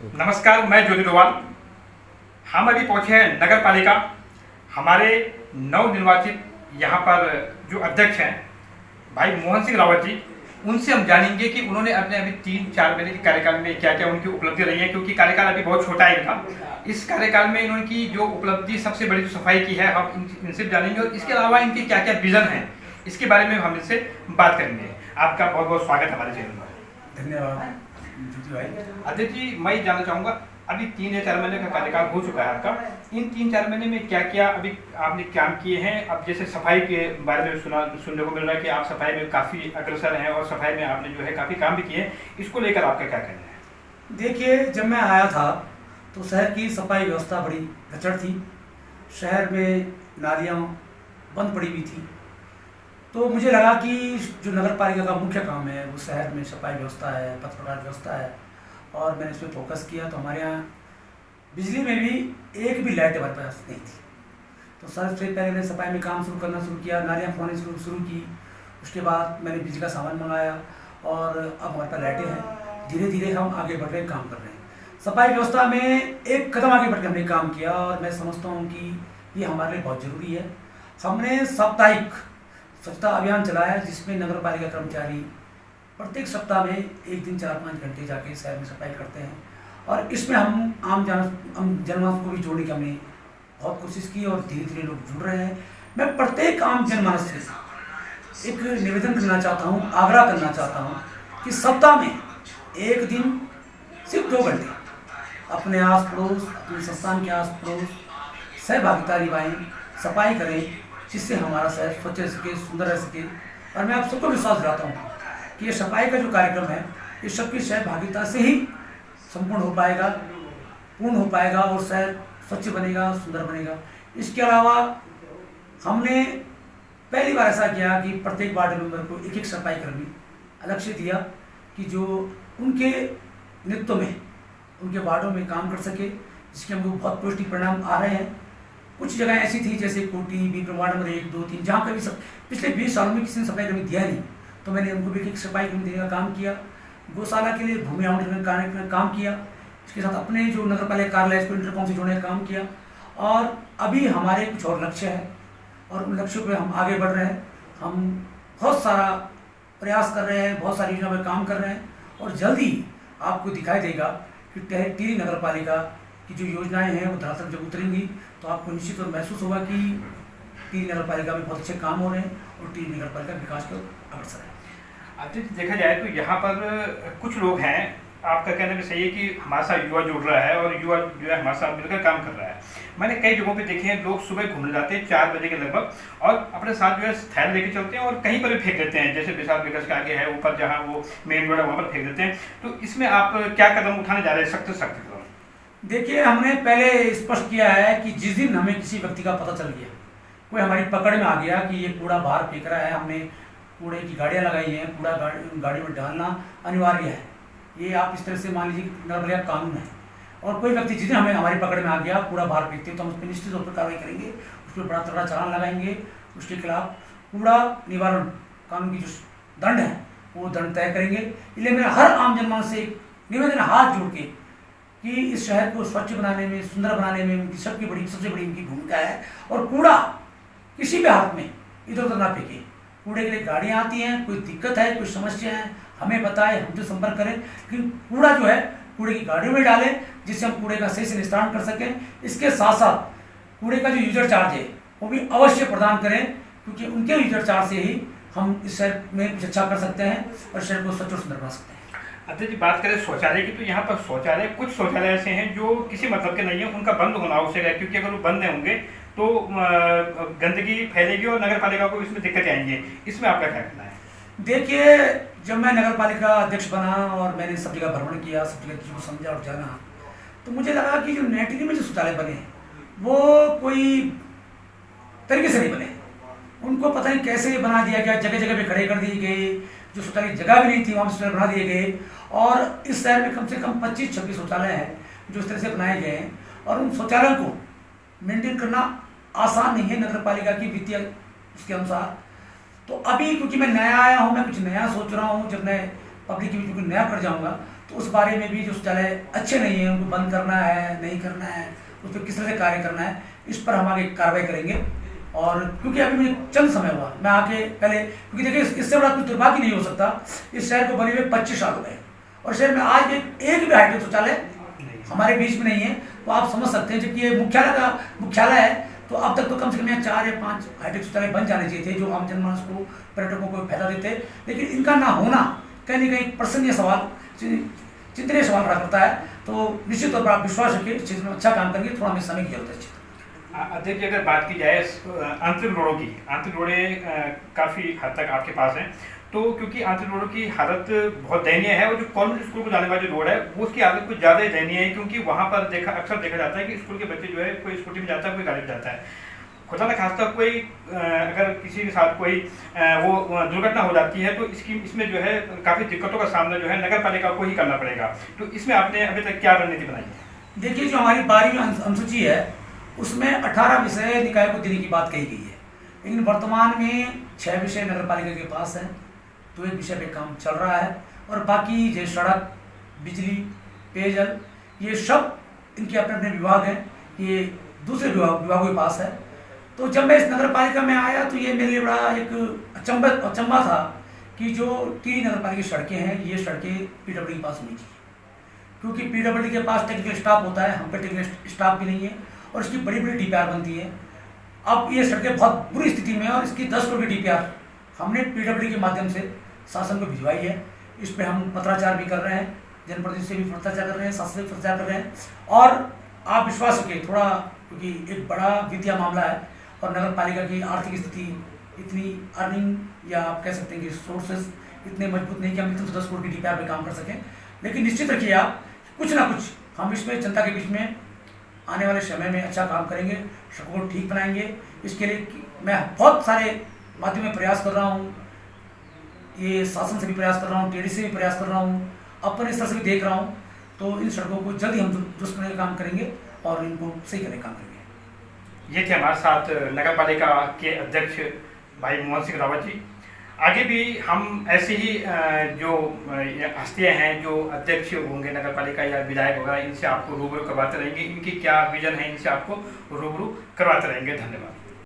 नमस्कार, मैं ज्योति डोवाल। हम अभी पहुंचे हैं नगर पालिका। हमारे नवनिर्वाचित यहाँ पर जो अध्यक्ष हैं भाई मोहन सिंह रावत जी, उनसे हम जानेंगे कि उन्होंने अपने अभी 3-4 महीने के कार्यकाल में क्या क्या उनकी उपलब्धि रही है, क्योंकि कार्यकाल अभी बहुत छोटा है इनका। इस कार्यकाल में इनकी जो उपलब्धि सबसे बड़ी जो सफाई की है, हम इनसे जानेंगे और इसके अलावा इनके क्या क्या विजन है, इसके बारे में हम इनसे बात करेंगे। आपका बहुत बहुत स्वागत है हमारे चैनल पर। धन्यवाद भाई। अध्यक्ष जी, मैं जानना चाहूँगा, अभी 3 या 4 महीने का कार्यकाल हो चुका है आपका। इन 3-4 महीने में क्या क्या अभी आपने काम किए हैं? अब जैसे सफाई के बारे में सुनने को मिल रहा है कि आप सफाई में काफ़ी अग्रसर हैं और सफाई में आपने जो है काफ़ी काम भी किए हैं। इसको लेकर आपका क्या कहना है? देखिए, जब मैं आया था तो शहर की सफाई व्यवस्था बड़ी कचड़ थी। शहर में नालियाँ बंद पड़ी हुई थी। तो मुझे लगा कि जो नगर पालिका का मुख्य काम है वो शहर में सफाई व्यवस्था है, पथ प्रकार व्यवस्था है, और मैंने इस पर फोकस किया। तो हमारे यहाँ बिजली में भी एक भी लाइट हमारे पास नहीं थी। तो सबसे पहले मैंने सफाई में काम शुरू किया, नालियाँ खुलवानी शुरू की। उसके बाद मैंने बिजली का सामान मंगाया और अब हमारे पास लाइटें हैं। धीरे धीरे हम आगे बढ़ रहे हैं, काम कर रहे हैं। सफाई व्यवस्था में एक कदम आगे बढ़ के हमने काम किया और मैं समझता हूँ कि ये हमारे लिए बहुत ज़रूरी है। हमने साप्ताहिक स्वच्छता अभियान चलाया, जिसमें नगर पालिका कर्मचारी प्रत्येक सप्ताह में एक दिन 4-5 घंटे जाके शहर में सफाई करते हैं। और इसमें हम जनमानस को भी जोड़ने की हमने बहुत कोशिश की और धीरे धीरे लोग जुड़ रहे हैं। मैं प्रत्येक आम जनमानस से एक निवेदन करना चाहता हूँ, आग्रह करना चाहता हूँ कि सप्ताह में एक दिन सिर्फ 2 घंटे अपने आस पड़ोस, अपने संस्थान के आस पड़ोस सहभागिता निभाएं, सफाई करें, जिससे हमारा शहर स्वच्छ रह सके, सुंदर रह सके। और मैं आप सबको विश्वास दिलाता हूँ कि ये सफाई का जो कार्यक्रम है, ये सबकी सहभागिता से ही संपूर्ण हो पाएगा, पूर्ण हो पाएगा और शहर स्वच्छ बनेगा, सुंदर बनेगा। इसके अलावा हमने पहली बार ऐसा किया कि प्रत्येक वार्ड मेंबर को एक सफाई कर्मी अलग से दिया कि जो उनके नेतृत्व में उनके वार्डों में काम कर सके, जिसके हमको बहुत पॉजिटिव परिणाम आ रहे हैं। कुछ जगह ऐसी थी जैसे कोटी, बीपी वार्ड नंबर 1, 2, 3, जहाँ कभी पिछले 20 सालों में किसी ने सफाई कर्मी दिया नहीं, तो मैंने उनको भी एक सफाई कर्मी देने का काम किया। गौशाला के लिए भूमि आवंटन का काम किया। इसके साथ अपने जो नगर पालिका कार्यालय इसको इंटरकॉम से जोड़ने का काम किया। और अभी हमारे कुछ और लक्ष्य है और उन लक्ष्यों पे हम आगे बढ़ रहे हैं। हम बहुत सारा प्रयास कर रहे हैं, बहुत सारी योजनाओं पर काम कर रहे हैं और जल्दी आपको दिखाई देगा कि टिहरी नगर पालिका की जो योजनाएं हैं वो धरातल जब उतरेंगी तो आपको निश्चित और महसूस होगा कि टिहरी नगर पालिका में बहुत अच्छे काम हो रहे हैं और टिहरी नगर पालिका विकास को अग्रसर है। अध्यक्ष, देखा जाए तो यहाँ पर कुछ लोग हैं, आपका कहना भी सही है कि हमारे साथ युवा जुड़ रहा है और युवा जो है हमारे साथ मिलकर काम कर रहा है। मैंने कई जगहों पे देखे हैं, लोग सुबह घूमने जाते हैं 4 बजे के लगभग और अपने साथ जो है थैल लेके चलते हैं और कहीं पर भी फेंक देते हैं, जैसे विशाल विकास के आगे है ऊपर जहाँ वो मेन रोड है वहाँ पर फेंक देते हैं। तो इसमें आप क्या कदम उठाने जा रहे हैं सख्त सख्त कदम? देखिए, हमने पहले स्पष्ट किया है कि जिस दिन हमें किसी व्यक्ति का पता चल गया, कोई हमारी पकड़ में आ गया कि ये कूड़ा बाहर फेंक रहा है, हमने कूड़े की गाड़ियाँ लगाई हैं, कूड़ा गाड़ी में डालना अनिवार्य है। ये आप इस तरह से मान लीजिए नगर पालिका कानून है। और कोई व्यक्ति जिस दिन हमारी पकड़ में आ गया कूड़ा बाहर फेंकते हैं तो हम उस पर निश्चित तौर पर कार्रवाई करेंगे, उस पर बड़ा तगड़ा चालान लगाएंगे। उसके खिलाफ कूड़ा निवारण कानून की जो दंड है वो दंड तय करेंगे। इसलिए मेरा हर आम जनमानस से निवेदन है, हाथ जोड़ के, कि इस शहर को स्वच्छ बनाने में, सुंदर बनाने में उनकी सबसे बड़ी इनकी भूमिका है। और कूड़ा किसी भी हाथ में इधर उधर ना फेंके। कूड़े के लिए गाड़ियाँ आती हैं, कोई दिक्कत है, कोई समस्या है, हमें बताएं, हमसे संपर्क करें। लेकिन कूड़ा जो है कूड़े की गाड़ियों में डालें, जिससे हम कूड़े का सही से निस्तारण कर सकें। इसके साथ साथ कूड़े का जो यूजर चार्ज है वो भी अवश्य प्रदान करें, क्योंकि उनके यूजर चार्ज से ही हम इस शहर में कुछ अच्छा कर सकते हैं और शहर को स्वच्छ और सुंदर बना सकते हैं। अध्यक्ष जी, बात करें शौचालय की, तो यहाँ पर शौचालय, कुछ शौचालय ऐसे हैं जो किसी मतलब के नहीं है, उनका बंद होना आवश्यक है, क्योंकि अगर वो बंद होंगे तो गंदगी फैलेगी और नगर पालिका को इसमें दिक्कत आएंगी। इसमें आपका क्या कहना है? देखिए, जब मैं नगर पालिका अध्यक्ष बना और मैंने सब जगह भ्रमण किया, सब जगह चीज़ों को समझा और जाना, तो मुझे लगा कि जो नैटिनी में जो शौचालय बने हैं वो कोई तरीके से नहीं बने। उनको पता नहीं कैसे बना दिया गया, जगह जगह पे खड़े कर दिए गए, जो शौचालय जगह भी नहीं थी वहाँ शौचालय बना दिए गए। और इस शहर में कम से कम 25-26 शौचालय हैं जो इस तरह से बनाए गए हैं और उन शौचालयों को मेंटेन करना आसान नहीं है नगर पालिका की वित्तीय उसके अनुसार। तो अभी क्योंकि मैं नया आया हूँ, मैं कुछ नया सोच रहा हूँ, जब मैं पब्लिक के बीच में कुछ नया कर जाऊँगा तो तो उस बारे में भी जो शौचालय अच्छे नहीं है उनको बंद करना है, नहीं करना है, उस पर किस तरह से कार्य करना है, इस पर हम आगे कार्रवाई करेंगे। और क्योंकि अभी मुझे चंद समय हुआ, मैं आके पहले, क्योंकि देखिए इससे बड़ा कुछ दुर्भाग्य नहीं हो सकता, इस शहर को बने हुए 25 साल हो गए और शहर में आज एक भी हाईटेक शौचालय हमारे बीच में नहीं है। तो आप समझ सकते हैं, जबकि ये मुख्यालय है, तो अब तक तो कम से कम यहाँ 4 या 5 हाईटेक शौचालय बन जाने चाहिए थे, जो आम जनमानस को, पर्यटकों को फायदा देते। लेकिन इनका ना होना कहीं ना कहीं प्रश्नीय सवाल, चिंतनीय सवाल खड़ा करता है। तो निश्चित तौर पर आप विश्वास रखिए, इस क्षेत्र में अच्छा काम करेंगे, थोड़ा हमें समय की जरूरत है। अध्यक्ष जी, अगर बात की जाए आंतरिक रोडों की, आंतरिक रोडें काफ़ी हद तक आपके पास हैं, तो क्योंकि आंतरिक रोडों की हालत बहुत दयनीय है और जो कॉन्वेंट स्कूल को जाने वाली रोड है वो उसकी हालत कुछ ज़्यादा ही दयनीय है, क्योंकि वहाँ पर अक्सर देखा जाता है कि स्कूल के बच्चे जो है कोई स्कूटी में जाता है, कोई गाड़ी में जाता है। खुदा न खास्ता कोई अगर किसी के साथ कोई वो दुर्घटना हो जाती है तो इसमें जो है काफ़ी दिक्कतों का सामना जो है नगर पालिका को ही करना पड़ेगा। तो इसमें आपने अभी तक क्या रणनीति बनाई है? देखिए, जो हमारी 12वीं अनुसूची है उसमें 18 विषय निकाय को देने की बात कही गई है, लेकिन वर्तमान में 6 विषय नगर पालिका के पास है, तो एक विषय पे काम चल रहा है और बाकी जो सड़क, बिजली, पेयजल, ये सब इनके अपने अपने विभाग हैं, ये दूसरे विभागों के पास है। तो जब मैं इस नगर पालिका में आया तो ये मेरे लिए बड़ा एक अचंभा था कि जो 3 नगर पालिका की सड़कें हैं, ये सड़कें पीडब्ल्यूडी के पास होनी चाहिए, क्योंकि पीडब्ल्यूडी के पास टेक्निकल स्टाफ होता है, हम पे टेक्निकल स्टाफ भी नहीं है और इसकी बड़ी बड़ी डीपीआर बनती है। अब ये सड़कें बहुत बुरी स्थिति में है और इसकी 10 करोड़ की डीपीआर हमने पीडब्ल्यूडी के माध्यम से शासन को भिजवाई है। इस पर हम पत्राचार भी कर रहे हैं, जनप्रतिनिधि से भी पत्राचार कर रहे हैं, शासन से भी पत्राचार कर रहे हैं। और आप विश्वास रखिए, थोड़ा क्योंकि एक बड़ा वित्तीय मामला है और नगर पालिका की आर्थिक स्थिति इतनी अर्निंग या आप कह सकते हैं कि सोर्सेज इतने मजबूत नहीं कि हम 10 करोड़ की डीपीआर पे काम कर सकें। लेकिन निश्चित रखिए आप, कुछ ना कुछ हम इसमें जनता के बीच में आने वाले समय में अच्छा काम करेंगे, सड़कों को ठीक बनाएंगे। इसके लिए मैं बहुत सारे माध्यम में प्रयास कर रहा हूँ, ये शासन से भी प्रयास कर रहा हूँ, टीडी से भी प्रयास कर रहा हूँ, अपने स्तर से भी देख रहा हूँ। तो इन सड़कों को जल्दी हम दुरुस्त करने का काम करेंगे और इनको सही करने का काम करेंगे। ये थे हमारे साथ नगर पालिका के अध्यक्ष भाई मोहन सिंह रावत जी। आगे भी हम ऐसे ही जो हस्तियाँ हैं, जो अध्यक्ष होंगे नगर पालिका या विधायक वगैरह, इनसे आपको रूबरू करवाते रहेंगे, इनकी क्या विजन है इनसे आपको रूबरू करवाते रहेंगे। धन्यवाद।